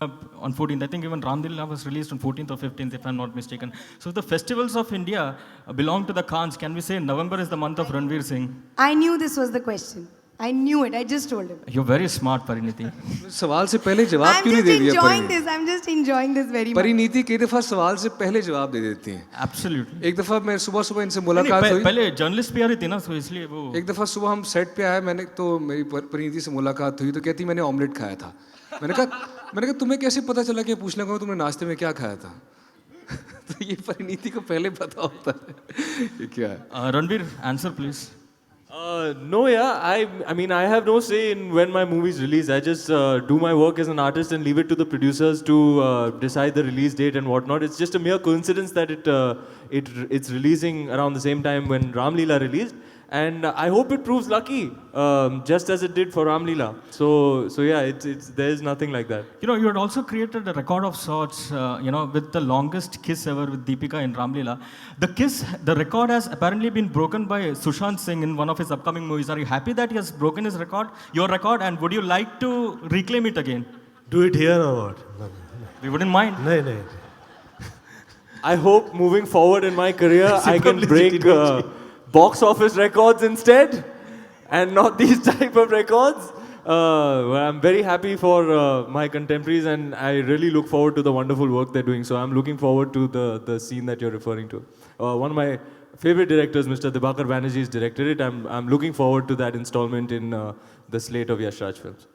on 14th. I think even Ram Leela was released on 14th or 15th, if I'm not mistaken. So the festivals of India belong to the Khans. Can we say November is the month of Ranveer Singh? I knew this was the question. I knew it. I just told him. You're very smart, Pariniti. सवाल से पहले जवाब I'm क्यों नहीं just दे दिया enjoying Parineeti? this. I'm just enjoying this very much. Parineeti कई दफा सवाल से पहले जवाब दे देती हैं. Absolutely. एक दफा मैं सुबह सुबह इनसे मुलाकात हुई. पहले जर्नलिस्ट भी आ रही थी ना, तो इसलिए वो एक दफा सुबह हम सेट पे आए, मैंने तो मेरी परिणीति से मुलाकात हुई तो कहती मैंने ऑमलेट खाया था. मैंने कहा तुम्हें कैसे पता चला कि पूछ लगा तुमने नाश्ते में क्या खाया था? तो ये परिणीति को पहले पता होता है ये क्या है. Ranveer, answer please. No, yeah. I mean, I have no say in when my movies release. I just do my work as an artist and leave it to the producers to decide the release date and whatnot. It's just a mere coincidence that it's releasing around the same time when Ram Leela released, and I hope it proves lucky, just as it did for Ram Leela. So yeah, there is nothing like that. You know, you had also created a record of sorts, with the longest kiss ever with Deepika in Ram Leela. The record has apparently been broken by Sushant Singh in one of his upcoming movies. Are you happy that he has broken your record, and would you like to reclaim it again? Do it here or what? No. We wouldn't mind. No. I hope moving forward in my career, I can break box office records instead, and not these type of records. I'm very happy for my contemporaries, and I really look forward to the wonderful work they're doing. So I'm looking forward to the scene that you're referring to. One of my favorite directors, Mr. Dibakar Banerjee, has directed it. I'm looking forward to that installment in the slate of Yash Raj films.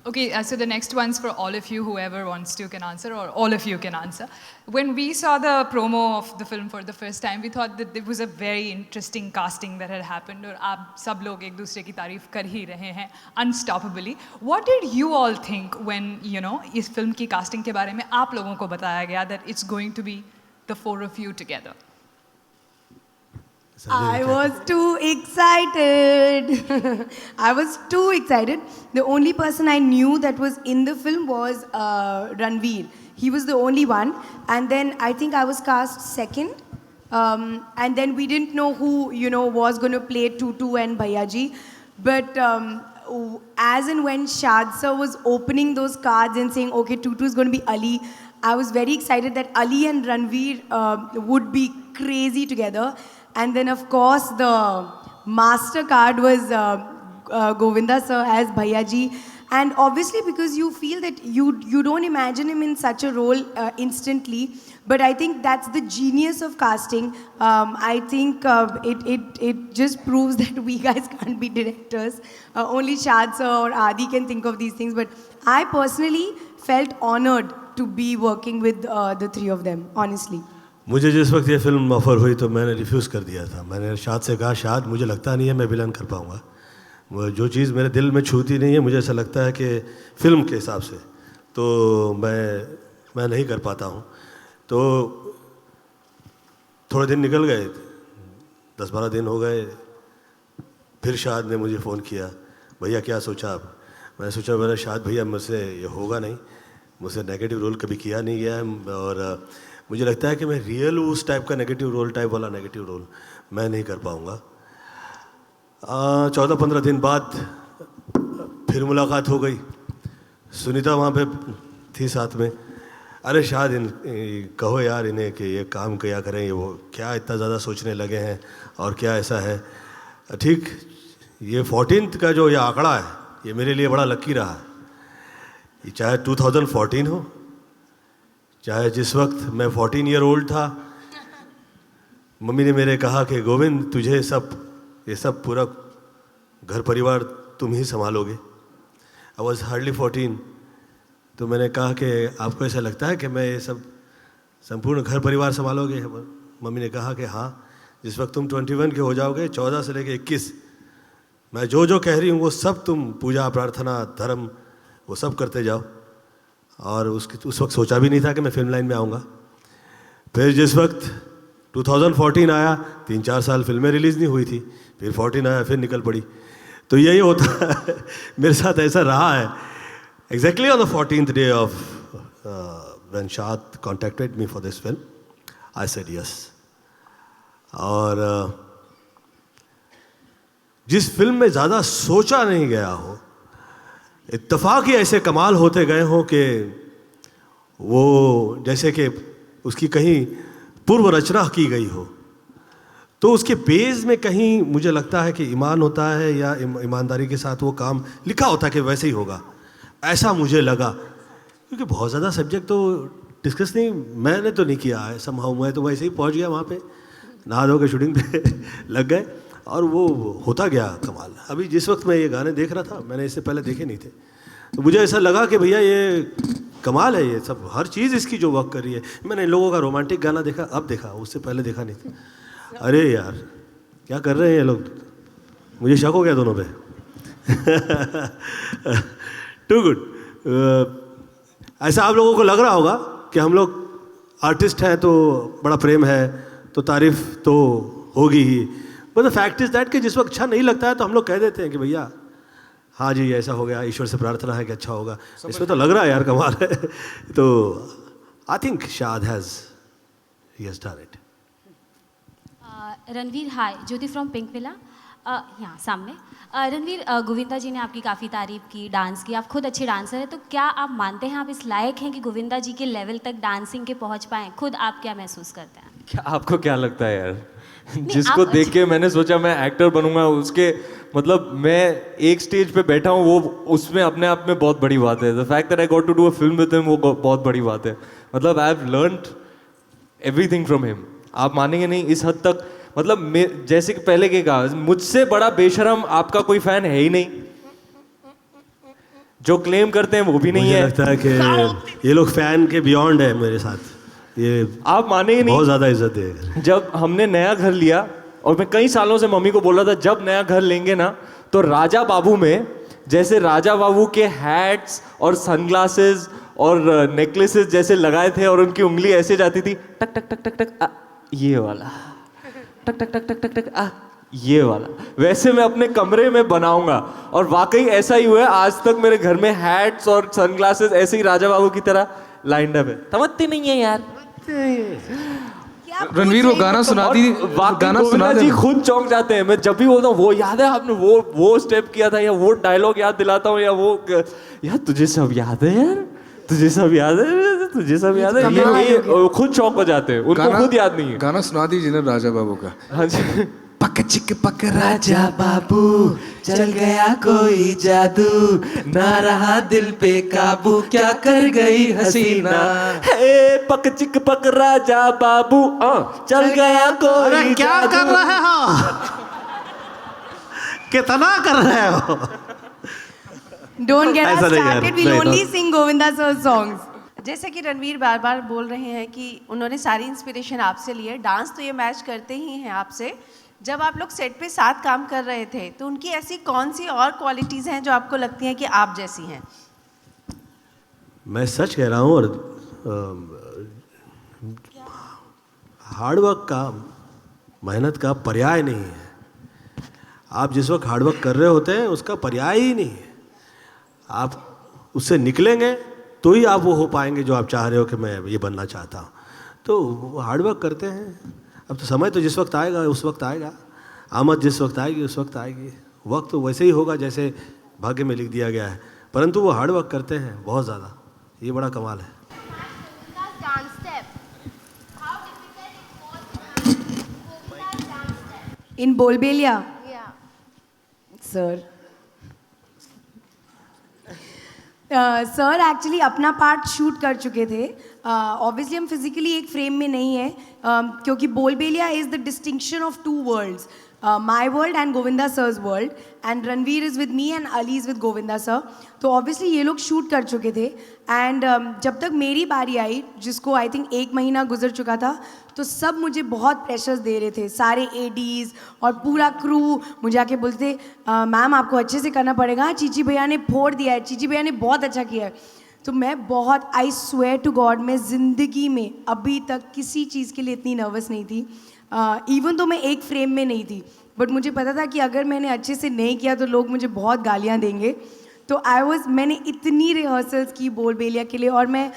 Okay, so the next one's for all of you, whoever wants to can answer, or all of you can answer. When we saw the promo of the film for the first time, we thought that it was a very interesting casting that had happened, और आप सब लोग एक दूसरे की तारीफ कर ही रहे हैं unstoppably. What did you all think when, इस फिल्म की casting के बारे में आप लोगों को बताया गया that it's going to be the four of you together? I was too excited. I was too excited. The only person I knew that was in the film was Ranveer. He was the only one. And then I think I was cast second. And then we didn't know who, was going to play Tutu and Bhayaji. But as and when Shad sir was opening those cards and saying, okay, Tutu is going to be Ali, I was very excited that Ali and Ranveer would be crazy together. And then, of course, the master card was Govinda sir as Bhayaji. And obviously, because you feel that you don't imagine him in such a role instantly. But I think that's the genius of casting. I think it just proves that we guys can't be directors. Only Shad sir or Adi can think of these things. But I personally felt honored to be working with the three of them, honestly. मुझे जिस वक्त ये film offer हुई तो मैंने refuse कर दिया था. मैंने शाद से कहा, शाद मुझे लगता नहीं है मैं विलन कर पाऊँगा. जो चीज़ मेरे दिल में छूती नहीं है, मुझे ऐसा लगता है कि फ़िल्म के हिसाब से तो मैं नहीं कर पाता हूँ. तो थोड़े दिन निकल गए, 10-12 दिन हो गए. फिर शाद ने मुझे फ़ोन किया, भैया क्या सोचा आप? मैंने सोचा मेरा शाद भैया मुझसे ये होगा नहीं, मुझसे नेगेटिव रोल कभी किया नहीं गया है, और मुझे लगता है कि मैं रियल उस टाइप का नेगेटिव रोल मैं नहीं कर पाऊँगा. 14-15 दिन बाद फिर मुलाकात हो गई. सुनीता वहाँ पे थी साथ में. अरे शायद कहो यार इन्हें कि ये काम क्या करें, ये वो क्या इतना ज़्यादा सोचने लगे हैं और क्या ऐसा है. ठीक, ये 14th का जो ये आंकड़ा है ये मेरे लिए बड़ा लकी रहा. ये चाहे 2014 हो, चाहे जिस वक्त मैं 14 ईयर ओल्ड था. मम्मी ने मेरे कहा कि गोविंद तुझे ये सब पूरा घर परिवार तुम ही संभालोगे. I was hardly 14. तो मैंने कहा कि आपको ऐसा लगता है कि मैं ये सब संपूर्ण घर परिवार संभालोगे? मम्मी ने कहा कि हाँ, जिस वक्त तुम 21 के हो जाओगे, 14 से लेकर 21, मैं जो कह रही हूँ वो सब तुम पूजा प्रार्थना धर्म वो सब करते जाओ. और उस वक्त सोचा भी नहीं था कि मैं फिल्म लाइन में आऊँगा. फिर जिस वक्त 2014 आया, 3-4 साल फिल्में रिलीज़ नहीं हुई थी, फिर 14 आया, फिर निकल पड़ी. तो यही होता है मेरे साथ ऐसा रहा है. Exactly on the 14th day of when Shad contacted me for this film, I said yes. और जिस फिल्म में ज़्यादा सोचा नहीं गया हो, इत्तेफाक ही ऐसे कमाल होते गए हों कि वो जैसे कि उसकी कहीं पूर्व रचना की गई हो। तो उसके बेस में कहीं मुझे लगता है कि ईमान होता है या ईमानदारी के साथ वो काम लिखा होता है कि वैसे ही होगा, ऐसा मुझे लगा। क्योंकि बहुत ज़्यादा सब्जेक्ट तो डिस्कस नहीं मैंने तो नहीं किया है, समहाउ मैं तो वैसे ही पहुंच गया वहाँ पे, नहा धो के शूटिंग पे लग गए और वो होता गया कमाल। अभी जिस वक्त मैं ये गाने देख रहा था, मैंने इससे पहले देखे नहीं थे, तो मुझे ऐसा लगा कि भैया ये कमाल है, ये सब हर चीज़ इसकी जो वर्क कर रही है। मैंने इन लोगों का रोमांटिक गाना देखा, अब देखा, उससे पहले देखा नहीं था। अरे यार क्या कर रहे हैं ये लोग, मुझे शक हो गया दोनों पे। Too good. ऐसा आप लोगों को लग रहा होगा कि हम लोग आर्टिस्ट हैं तो बड़ा प्रेम है तो तारीफ तो होगी ही, but the fact is that कि जिस वक्त अच्छा नहीं लगता है तो हम लोग कह देते हैं कि भैया हाँ जी ऐसा हो गया, ईश्वर से प्रार्थना है कि अच्छा होगा। इसमें तो लग रहा है यार कमाल है। तो आई थिंक शाद has done it. Ranveer, hi, Jyoti from pink villa. यहाँ सामने। रणवीर, गोविंदा जी ने आपकी काफ़ी तारीफ की, डांस की, आप खुद अच्छे डांसर हैं, तो क्या आप मानते हैं आप इस लायक हैं कि गोविंदा जी के लेवल तक डांसिंग के पहुँच पाएँ? खुद आप क्या महसूस करते हैं? क्या आपको क्या लगता है यार? जिसको देख के मैंने सोचा मैं एक्टर बनूंगा, उसके मतलब मैं एक स्टेज पे बैठा हूँ, वो उसमें अपने आप में बहुत बड़ी बात है। The fact that I got to do a film with him, वो बहुत बड़ी बात है। मतलब I have learned everything from him. आप मानेंगे नहीं इस हद तक, मतलब जैसे कि पहले के कहा, मुझसे बड़ा बेशरम आपका कोई फैन है ही नहीं। जो क्लेम करते हैं वो भी नहीं है। मुझे लगता है कि ये लोग फैन के बियॉन्ड है मेरे साथ, ये आप मानेंगे नहीं, बहुत ज़्यादा इज्जत है। जब हमने नया घर लिया और मैं कई सालों से मम्मी को बोल रहा था जब नया घर लेंगे ना तो राजा बाबू में जैसे राजा बाबू के हैट्स और सनग्लासेस और नेकलेसेस जैसे लगाए थे और उनकी उंगली ऐसे जाती थी टक टक टक टक टक ये वाला, टक टक टक टक टक टक ये वाला, वैसे मैं अपने कमरे में बनाऊंगा। और वाकई ऐसा ही हुआ है, आज तक मेरे घर में हैट्स और सनग्लासेस ऐसे ही राजा बाबू की तरह लाइंड अप है। समझते नहीं है यार। रणवीर वो गाना सुना दी, गाना सुना जी खुद चौंक जाते हैं। मैं जब भी बोलता हूँ वो याद है आपने वो स्टेप किया था, या वो डायलॉग याद दिलाता हूँ, या वो यार तुझे सब याद है, यार तुझे सब याद है, तुझे सब याद है, ये खुद चौंक हो जाते हैं, उनको खुद याद नहीं है। गाना सुना दीजिए ना राजा बाबू का। हाँ जी। पक चिक पक राजा बाबू, चल गया कोई जादू, ना रहा दिल पे काबू, क्या कर गई हसीना। हे पक चिक पक राजा बाबू, चल गया कोई क्या जादू। कर रहे हो, कितना कर रहे हो? Don't get us ऐसा नहीं यार, started. We'll नहीं, only sing Govinda sir's songs. जैसे कि रणवीर बार बार बोल रहे हैं कि उन्होंने सारी इंस्पिरेशन आपसे ली है, डांस तो ये मैच करते ही हैं आपसे। जब आप लोग सेट पे साथ काम कर रहे थे तो उनकी ऐसी कौन सी और क्वालिटीज़ हैं जो आपको लगती हैं कि आप जैसी हैं? मैं सच कह रहा हूँ, और हार्डवर्क का, मेहनत का पर्याय नहीं है। आप जिस वक्त हार्डवर्क कर रहे होते हैं उसका पर्याय ही नहीं है। आप उससे निकलेंगे तो ही आप वो हो पाएंगे जो आप चाह रहे हो कि मैं ये बनना चाहता हूँ। तो हार्डवर्क करते हैं। अब तो समय तो जिस वक्त आएगा उस वक्त आएगा, आमद जिस वक्त आएगी उस वक्त आएगी। वक्त तो वैसे ही होगा जैसे भाग्य में लिख दिया गया है, परंतु वो हार्डवर्क करते हैं बहुत ज़्यादा, ये बड़ा कमाल है। In Bolbelia? Yeah. Sir. Sir actually अपना पार्ट शूट कर चुके थे। ऑब्वियसली हम फिजिकली एक फ्रेम में नहीं है, क्योंकि बोलबेलिया is the distinction of two worlds, my world and Govinda sir's world, and Ranveer is with me and Ali is with Govinda sir. तो ऑब्वियसली ये लोग शूट कर चुके थे एंड जब तक मेरी बारी आई, जिसको आई थिंक 1 महीना गुजर चुका था, तो सब मुझे बहुत प्रेशर्स दे रहे थे, सारे एडीज़ और पूरा क्रू मुझे आके बोलते मैम आपको अच्छे से करना पड़ेगा, चीची भैया ने फोड़ दिया है, चीची भैया ने बहुत अच्छा किया है। तो मैं बहुत, आई स्वेयर टू गॉड, मैं ज़िंदगी में अभी तक किसी चीज़ के लिए इतनी नर्वस नहीं थी। इवन तो मैं एक फ्रेम में नहीं थी, बट मुझे पता था कि अगर मैंने अच्छे से नहीं किया तो लोग मुझे बहुत गालियाँ देंगे। तो मैंने इतनी रिहर्सल्स की बोलबेलिया के लिए, और मैं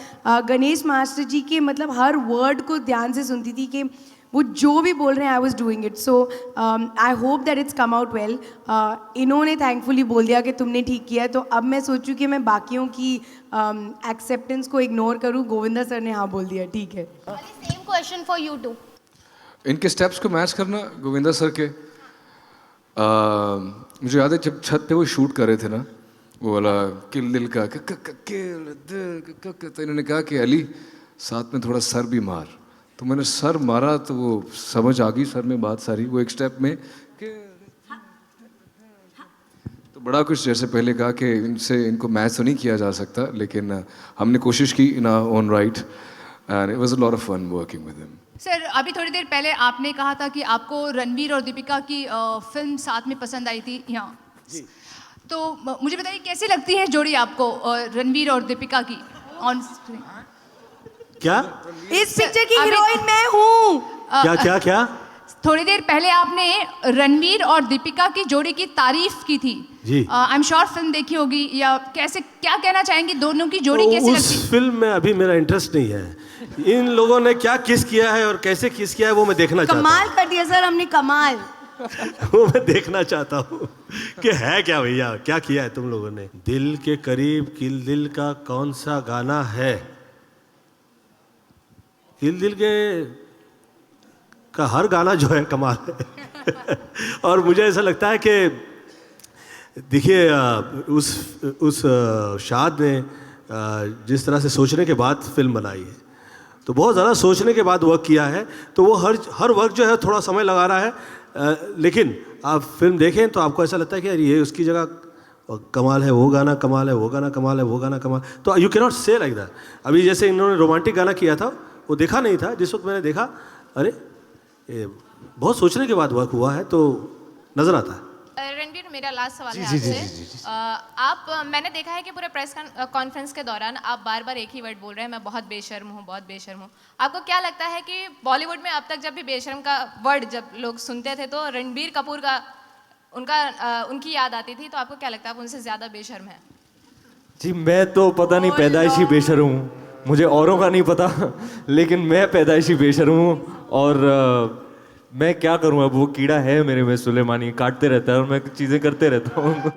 गणेश मास्टर जी के मतलब हर वर्ड को ध्यान से सुनती थी कि वो जो भी बोल रहे हैं I was doing it. So I hope that it's come out well. इन्होंने थैंकफुली बोल दिया कि तुमने ठीक किया है, तो अब मैं सोचूं कि मैं बाकियों की एक्सेप्टेंस को इग्नोर करूं. गोविंदा सर ने हाँ बोल दिया, ठीक है. Same question for you too. इनके स्टेप्स को मैच करना गोविंदा सर के. मुझे याद है जब छत पे वो शूट कर रहे थे ना, वो वाला किल दिल का तो इन्होंने कहा कि अली साथ में थोड़ा सर भी मार. तो मैंने सर मारा तो वो समझ आ गई सर में बात सारी. वो एक स्टेप में तो बड़ा कुछ जैसे पहले कहा कि इनको मैच तो नहीं किया जा सकता, लेकिन हमने कोशिश की in our own right and it was a lot of fun working with him. Sir, अभी थोड़ी देर पहले आपने कहा था कि आपको रणवीर और दीपिका की फिल्म साथ में पसंद आई थी यहाँ. तो मुझे बताइए कैसी लगती है जोड़ी आपको, रणवीर और दीपिका की ऑन स्क्रीन? क्या इस पिक्चर की हीरोइन मैं हूँ. क्या क्या क्या? थोड़ी देर पहले आपने रणवीर और दीपिका की जोड़ी की तारीफ की थी. जी. आई एम श्योर फिल्म देखी होगी, या कैसे क्या कहना चाहेंगे दोनों की जोड़ी कैसी लगती है? उस फिल्म में अभी मेरा इंटरेस्ट नहीं है. इन लोगों ने क्या किस किया है और कैसे किस किया है वो मैं देखना चाहता हूँ. कमाल कर दिया सर हमने, कमाल. वो मैं देखना चाहता हूँ कि है क्या भैया, क्या किया है तुम लोगों ने. दिल के करीब किल दिल का कौन सा गाना है? किल दिल के का हर गाना जो है कमाल है. और मुझे ऐसा लगता है कि देखिए उस शाद ने जिस तरह से सोचने के बाद फिल्म बनाई है, तो बहुत ज़्यादा सोचने के बाद वर्क किया है. तो वो हर वर्क जो है थोड़ा समय लगा रहा है, लेकिन आप फिल्म देखें तो आपको ऐसा लगता है कि यार ये उसकी जगह कमाल है, वो गाना कमाल है, वो गाना कमाल है, वो गाना कमाल. तो यू कैन नॉट से लाइक दैट. अभी जैसे इन्होंने रोमांटिक गाना किया था, वो देखा नहीं था. जिस वक्त मैंने देखा, अरे ये बहुत सोचने के बाद वर्क हुआ है, तो नज़र आता है. रणवीर, मेरा लास्ट सवाल है आपसे. आप मैंने देखा है कि पूरे प्रेस कॉन्फ्रेंस के दौरान आप बार बार एक ही वर्ड बोल रहे हैं, मैं बहुत बेशर्म हूँ, बहुत बेशर्म हूँ. आपको क्या लगता है कि बॉलीवुड में अब तक जब भी बेशर्म का वर्ड जब लोग सुनते थे तो रणबीर कपूर का उनकी याद आती थी, तो आपको क्या लगता है आप उनसे ज़्यादा बेशर्म हैं? जी, मैं तो पता नहीं पैदाइशी बेशर्म हूँ, मुझे औरों का नहीं पता, लेकिन मैं पैदाइशी बेशर्म हूँ. और मैं क्या करूँ, अब वो कीड़ा है मेरे में, सुलेमानी काटते रहता है और मैं चीज़ें करते रहता हूँ.